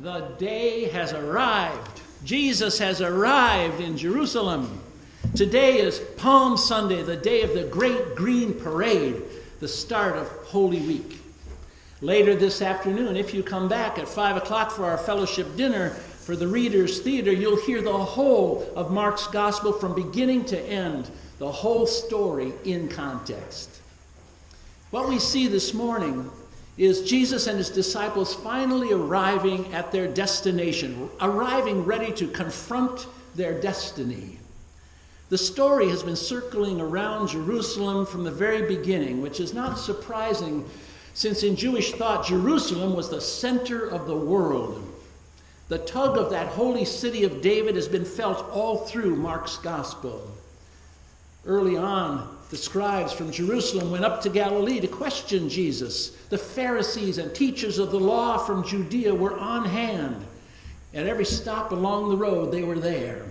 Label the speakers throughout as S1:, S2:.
S1: The day has arrived. Jesus has arrived in Jerusalem. Today is Palm Sunday, the day of the Great Green Parade, the start of Holy Week. Later this afternoon, if you come back at 5 o'clock for our fellowship dinner for the Reader's Theater, you'll hear the whole of Mark's Gospel from beginning to end, the whole story in context. What we see this morning is Jesus and his disciples finally arriving at their destination, arriving ready to confront their destiny. The story has been circling around Jerusalem from the very beginning, which is not surprising since in Jewish thought Jerusalem was the center of the world. The tug of that holy city of David has been felt all through Mark's Gospel. Early on, the scribes from Jerusalem went up to Galilee to question Jesus. The Pharisees and teachers of the law from Judea were on hand. At every stop along the road, they were there.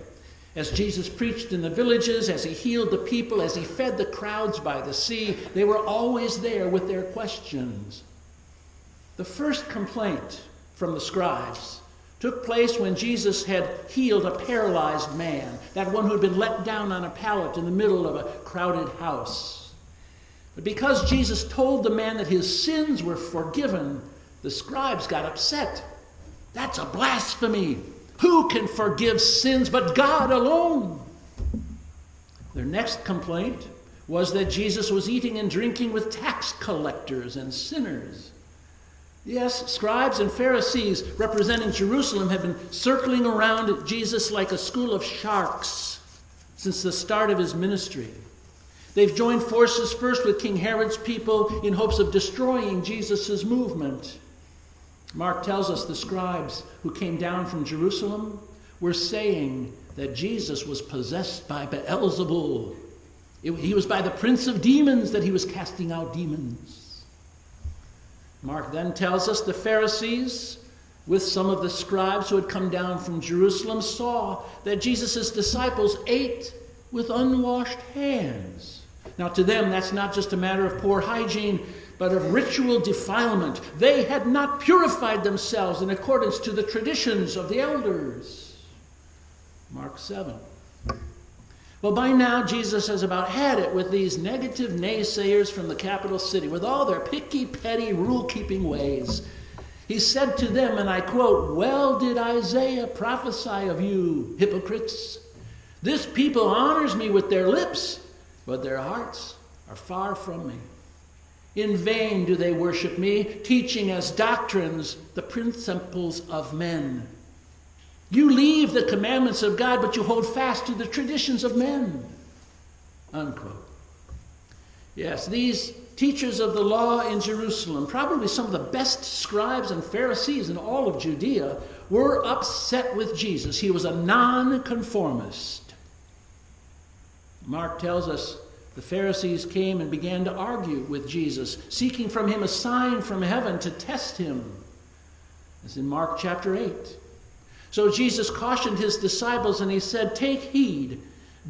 S1: As Jesus preached in the villages, as he healed the people, as he fed the crowds by the sea, they were always there with their questions. The first complaint from the scribes took place when Jesus had healed a paralyzed man, that one who had been let down on a pallet in the middle of a crowded house. But because Jesus told the man that his sins were forgiven, the scribes got upset. That's a blasphemy. Who can forgive sins but God alone? Their next complaint was that Jesus was eating and drinking with tax collectors and sinners. Yes, scribes and Pharisees representing Jerusalem have been circling around Jesus like a school of sharks since the start of his ministry. They've joined forces first with King Herod's people in hopes of destroying Jesus' movement. Mark tells us the scribes who came down from Jerusalem were saying that Jesus was possessed by Beelzebul. He was by the prince of demons that he was casting out demons. Mark then tells us the Pharisees, with some of the scribes who had come down from Jerusalem, saw that Jesus' disciples ate with unwashed hands. Now to them, that's not just a matter of poor hygiene, but of ritual defilement. They had not purified themselves in accordance to the traditions of the elders. Mark 7. Well, by now, Jesus has about had it with these negative naysayers from the capital city, with all their picky, petty, rule-keeping ways. He said to them, and I quote, "Well did Isaiah prophesy of you, hypocrites. This people honors me with their lips, but their hearts are far from me. In vain do they worship me, teaching as doctrines the principles of men. You leave the commandments of God, but you hold fast to the traditions of men." Unquote. Yes, these teachers of the law in Jerusalem, probably some of the best scribes and Pharisees in all of Judea, were upset with Jesus. He was a nonconformist. Mark tells us the Pharisees came and began to argue with Jesus, seeking from him a sign from heaven to test him. As in Mark chapter 8. So Jesus cautioned his disciples and he said, "Take heed,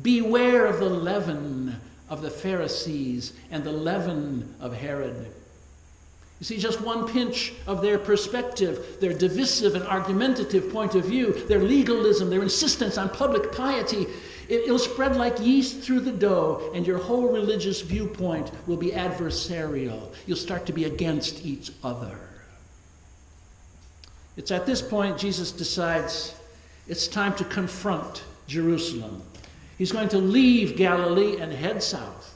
S1: beware of the leaven of the Pharisees and the leaven of Herod." You see, just one pinch of their perspective, their divisive and argumentative point of view, their legalism, their insistence on public piety, it'll spread like yeast through the dough, and your whole religious viewpoint will be adversarial. You'll start to be against each other. It's at this point Jesus decides it's time to confront Jerusalem. He's going to leave Galilee and head south.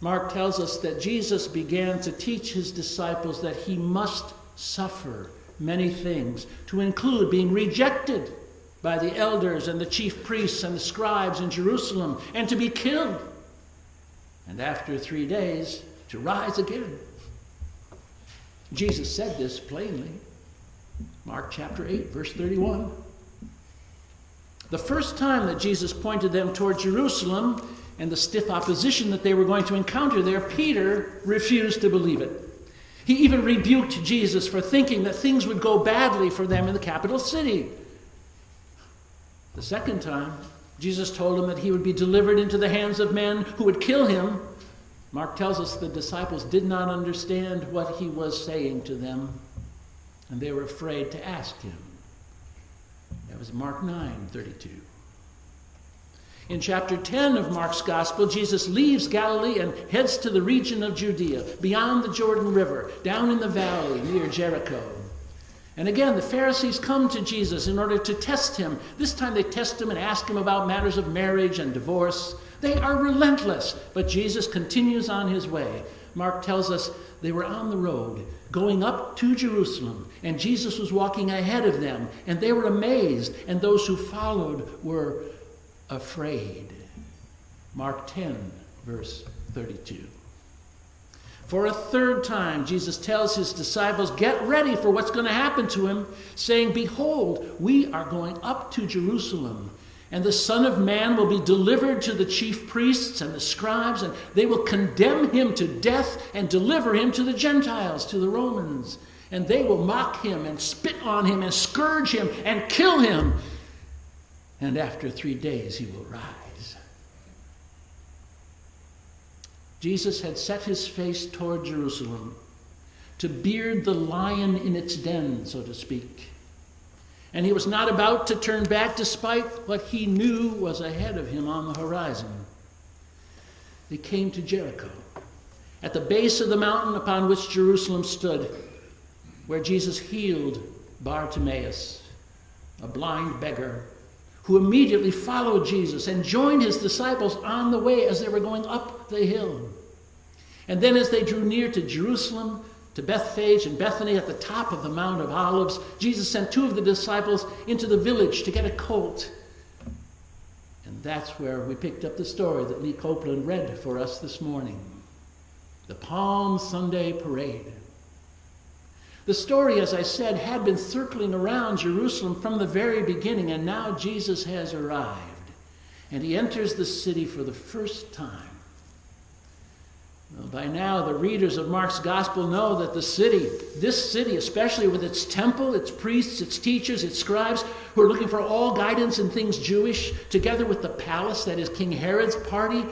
S1: Mark tells us that Jesus began to teach his disciples that he must suffer many things, to include being rejected by the elders and the chief priests and the scribes in Jerusalem, and to be killed, and after 3 days to rise again. Jesus said this plainly. Mark chapter 8, verse 31. The first time that Jesus pointed them toward Jerusalem and the stiff opposition that they were going to encounter there, Peter refused to believe it. He even rebuked Jesus for thinking that things would go badly for them in the capital city. The second time, Jesus told him that he would be delivered into the hands of men who would kill him. Mark tells us the disciples did not understand what he was saying to them. and they were afraid to ask him. That was Mark 9:32. In chapter 10 of Mark's Gospel, Jesus leaves Galilee and heads to the region of Judea, beyond the Jordan River, down in the valley near Jericho. And again, the Pharisees come to Jesus in order to test him. This time they test him and ask him about matters of marriage and divorce. They are relentless, but Jesus continues on his way. Mark tells us they were on the road, going up to Jerusalem, and Jesus was walking ahead of them, and they were amazed, and those who followed were afraid. Mark 10, verse 32. For a third time, Jesus tells his disciples, get ready for what's going to happen to him, saying, behold, we are going up to Jerusalem, and the Son of Man will be delivered to the chief priests and the scribes, and they will condemn him to death and deliver him to the Gentiles, to the Romans. And they will mock him and spit on him and scourge him and kill him. And after 3 days he will rise. Jesus had set his face toward Jerusalem to beard the lion in its den, so to speak. And he was not about to turn back despite what he knew was ahead of him on the horizon. They came to Jericho, at the base of the mountain upon which Jerusalem stood, where Jesus healed Bartimaeus, a blind beggar, who immediately followed Jesus and joined his disciples on the way as they were going up the hill. And then as they drew near to Jerusalem, to Bethphage and Bethany at the top of the Mount of Olives, Jesus sent 2 of the disciples into the village to get a colt. And that's where we picked up the story that Lee Copeland read for us this morning. The Palm Sunday Parade. The story, as I said, had been circling around Jerusalem from the very beginning, and now Jesus has arrived, and he enters the city for the first time. Well, by now, the readers of Mark's Gospel know that this city, especially with its temple, its priests, its teachers, its scribes, who are looking for all guidance in things Jewish, together with the palace, that is King Herod's party,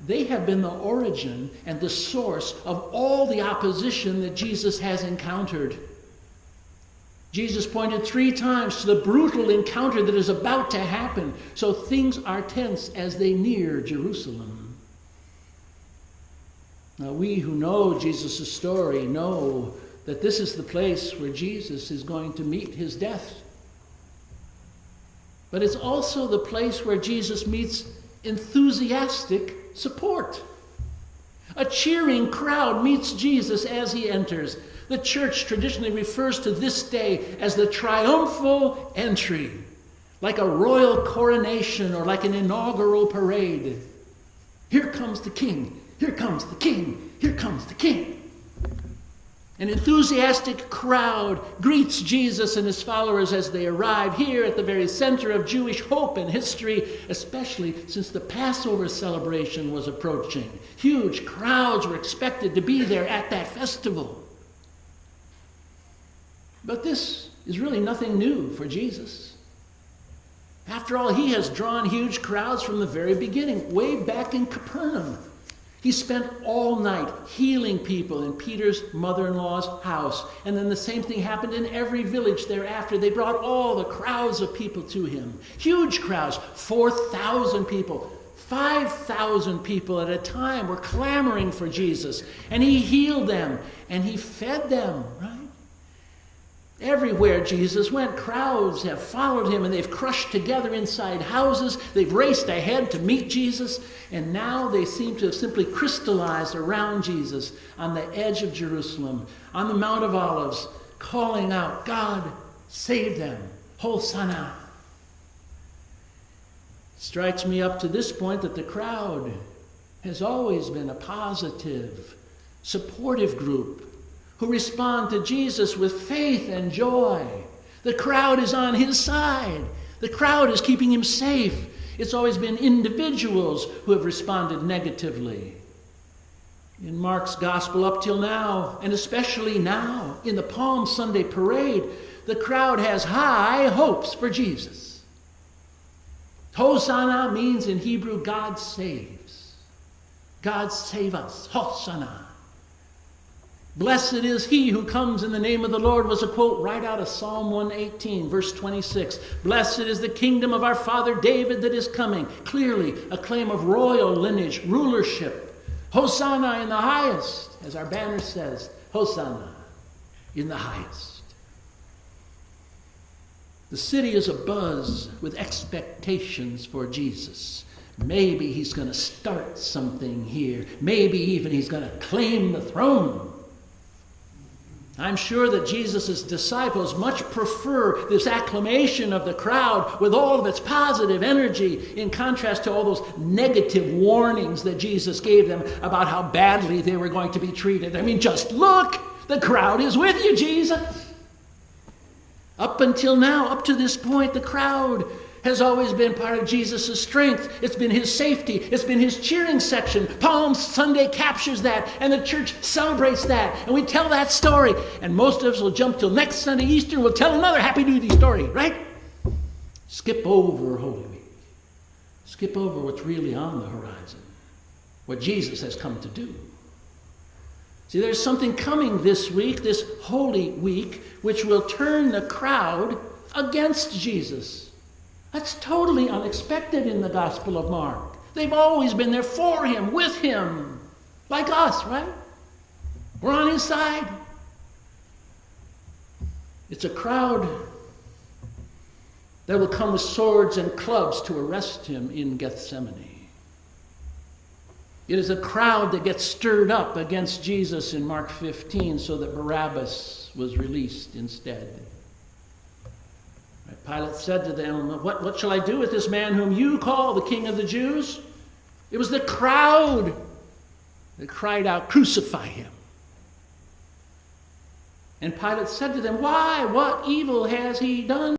S1: they have been the origin and the source of all the opposition that Jesus has encountered. Jesus pointed 3 times to the brutal encounter that is about to happen. So things are tense as they near Jerusalem. Now, we who know Jesus' story know that this is the place where Jesus is going to meet his death. But it's also the place where Jesus meets enthusiastic support. A cheering crowd meets Jesus as he enters. The church traditionally refers to this day as the triumphal entry, like a royal coronation or like an inaugural parade. Here comes the king. Here comes the king. Here comes the king. An enthusiastic crowd greets Jesus and his followers as they arrive here at the very center of Jewish hope and history, especially since the Passover celebration was approaching. Huge crowds were expected to be there at that festival. But this is really nothing new for Jesus. After all, he has drawn huge crowds from the very beginning, way back in Capernaum. He spent all night healing people in Peter's mother-in-law's house. And then the same thing happened in every village thereafter. They brought all the crowds of people to him. Huge crowds, 4,000 people. 5,000 people at a time were clamoring for Jesus. And he healed them and he fed them, right? Everywhere Jesus went, crowds have followed him, and they've crushed together inside houses. They've raced ahead to meet Jesus, and now they seem to have simply crystallized around Jesus on the edge of Jerusalem, on the Mount of Olives, calling out, God, save them, Hosanna. It strikes me up to this point that the crowd has always been a positive, supportive group who respond to Jesus with faith and joy. The crowd is on his side. The crowd is keeping him safe. It's always been individuals who have responded negatively. In Mark's Gospel up till now, and especially now, in the Palm Sunday parade, the crowd has high hopes for Jesus. Hosanna means in Hebrew, God saves. God save us. Hosanna. Blessed is he who comes in the name of the Lord was a quote right out of Psalm 118, verse 26. Blessed is the kingdom of our father David that is coming. Clearly, a claim of royal lineage, rulership. Hosanna in the highest, as our banner says. Hosanna in the highest. The city is abuzz with expectations for Jesus. Maybe he's going to start something here. Maybe even he's going to claim the throne. I'm sure that Jesus' disciples much prefer this acclamation of the crowd with all of its positive energy in contrast to all those negative warnings that Jesus gave them about how badly they were going to be treated. I mean, just look, the crowd is with you, Jesus. Up until now, up to this point, the crowd has always been part of Jesus' strength. It's been his safety. It's been his cheering section. Palm Sunday captures that, and the church celebrates that. And we tell that story. And most of us will jump till next Sunday, Easter, and we'll tell another Happy Duty story, right? Skip over Holy Week. Skip over what's really on the horizon. What Jesus has come to do. See, there's something coming this week, this Holy Week, which will turn the crowd against Jesus. That's totally unexpected in the Gospel of Mark. They've always been there for him, with him, like us, right? We're on his side. It's a crowd that will come with swords and clubs to arrest him in Gethsemane. It is a crowd that gets stirred up against Jesus in Mark 15 so that Barabbas was released instead. Pilate said to them, what shall I do with this man whom you call the King of the Jews? It was the crowd that cried out, crucify him. And Pilate said to them, why? What evil has he done?